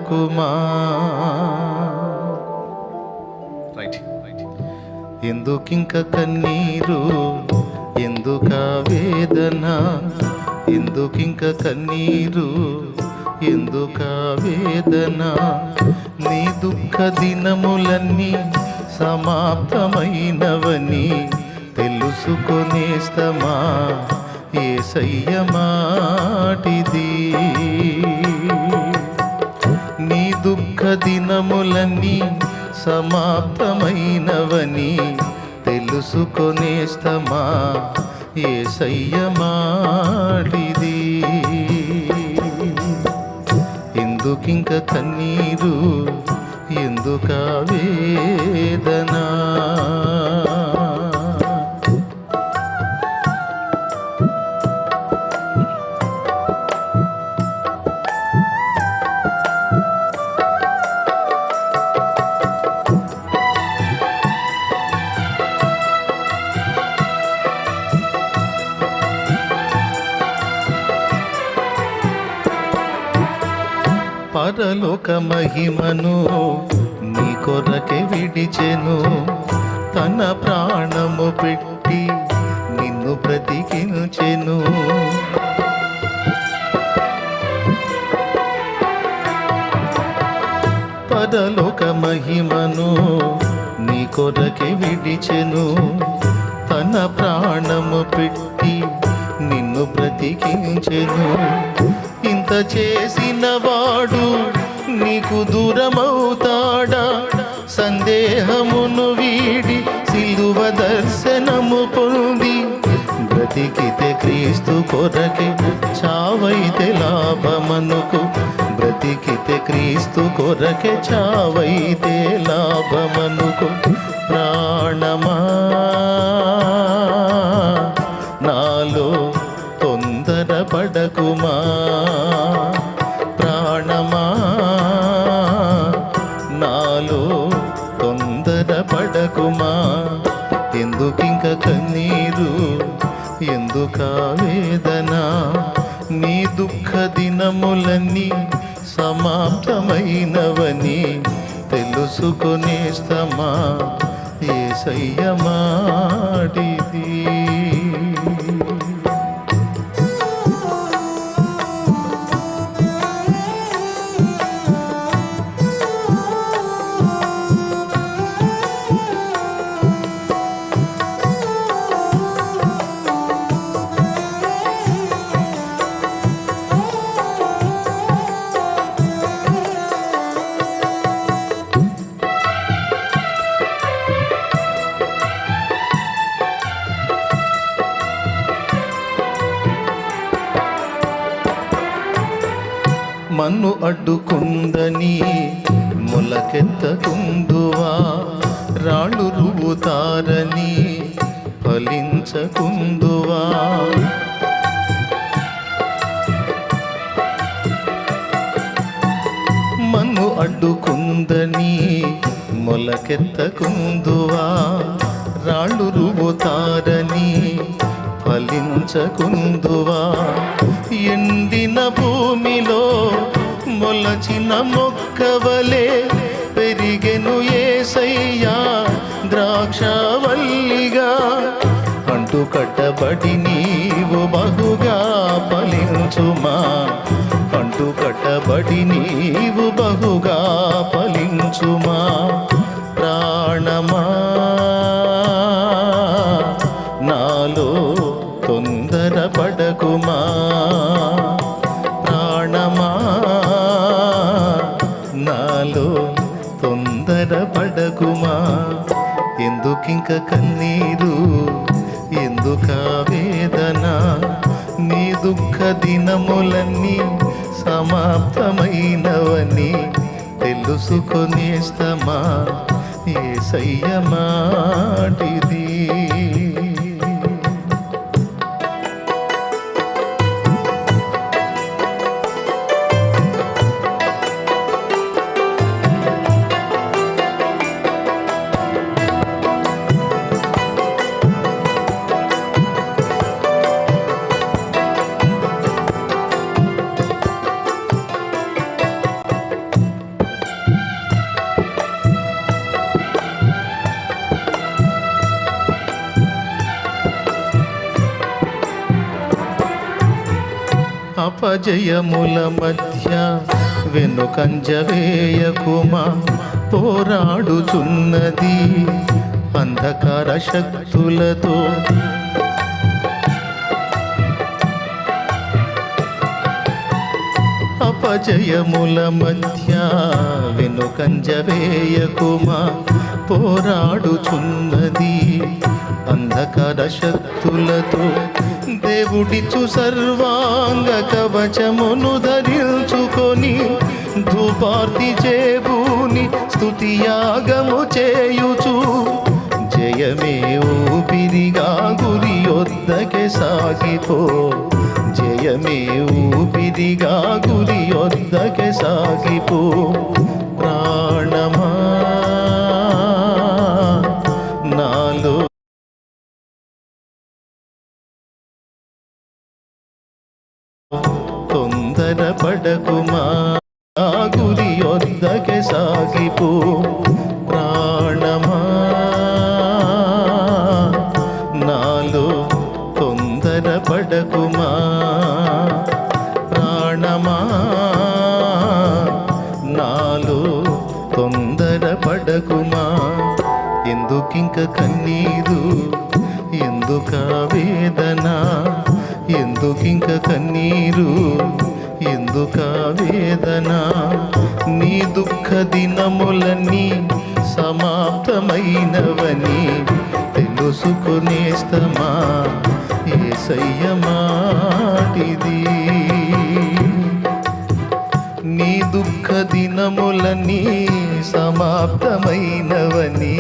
పడకుమా. ఎందుకింక కన్నీరు, ఎందుక వేదన, ఎందుకింక కన్నీరు, ఎందుక వేదన, నీ దుఃఖ దినములన్నీ సమాప్తమైనవని తెలుసుకొనేస్తమా. యేసయ్య మాటిది. నీ దుఃఖ దినములన్నీ సమాప్తమైనవని తెలుసుకొనేస్తమా. యేసయ్య మాటిది. ఎందుకింక కన్నీరు, ఎందుక వేదన. పరలోక మహిమను నీ కొరకే విడిచెను, తన ప్రాణము పెట్టి నిన్ను బ్రతికించెను. పరలోక మహిమను నీ కొరకే విడిచెను, తన ప్రాణము పెట్టి నిన్ను బ్రతికించెను. ఇంత చేసిన వాడు నీకు దూరమవుతాడా? సందేహమును వీడి సిలువ దర్శనము పొంది బ్రతికితే క్రీస్తు కొరకే, చావైతే లాభమనుకు. బ్రతికితే క్రీస్తు కొరకే, చావైతే లాభమనుకు. ప్రాణమా నాలో తొందరపడకుమా. ప్రాణమా నాలో తొందరపడకుమా. ఎందుకింక కన్నీరు, ఎందుక వేదన, నీ దుఃఖ దినములన్నీ సమాప్తమైనవని తెలుసుకొనేస్తమా. యేసయ్య మాటిది. మన్ను అడ్డుకుందని మొలకెత్తకుందువా. రాళ్ళు రువుతారని ఫలించకుందువా. మన్ను అడ్డుకుందని మొలకెత్తకుందువా. రాళ్ళు రువుతారని ఫలించకుందువా. ఎండిన భూమిలో మొలచిన మొక్కవలే పెరిగెను యేసయ్యా ద్రాక్షవల్లిగా. అంటు కట్టబడి నీవు బహుగా ఫలించుమా. అంటు కట్టబడి నీవు బహుగా ఫలించుమా. ప్రాణమా నాలో తొందరపడకుమా. ప్రాణమా నాలో తొందరపడకుమా. ఎందుకింక కన్నీరు, ఎందుక వేదన, నీ దుఃఖ దినములన్నీ సమాప్తమైనవని తెలుసుకొనేస్తమా. యేసయ్య మాటిది. అపజయముల మధ్య వెనుకంజ వేయకుమా, పోరాడుచున్నది అంధకార శక్తులతో. అపజయముల మధ్య వెనుకంజ వేయకుమా, పోరాడుచున్నది అంధకార శక్తులతో. దేవుడిచ్చు సర్వాంగ కవచమును ధరించుకొని, ధూపార్తి చేబూని స్తుతియాగము చేయుచు, జయమే ఊపిరిగా గురి యొద్దకే సాగిపో. జయమే ఊపిరిగా గురి యొద్దకే సాగిపో. ప్రాణమా నాలో తొందరపడకుమా, గురి యొద్దకే సాగిపో. ప్రాణమా నాలో తొందరపడకుమా. ప్రాణమా నాలో తొందరపడకుమా. ఎందుకింక కన్నీరు, ఎందుకా వేదన, ఎందుకింక కన్నీరు, ఎందుకా వేదన. నీ దుఃఖ దినములన్నీ సమాప్తమైనవని తెలుసుకునేస్తమా, యేసయ్య మాటిది. నీ దుఃఖ దినములన్నీ సమాప్తమైనవని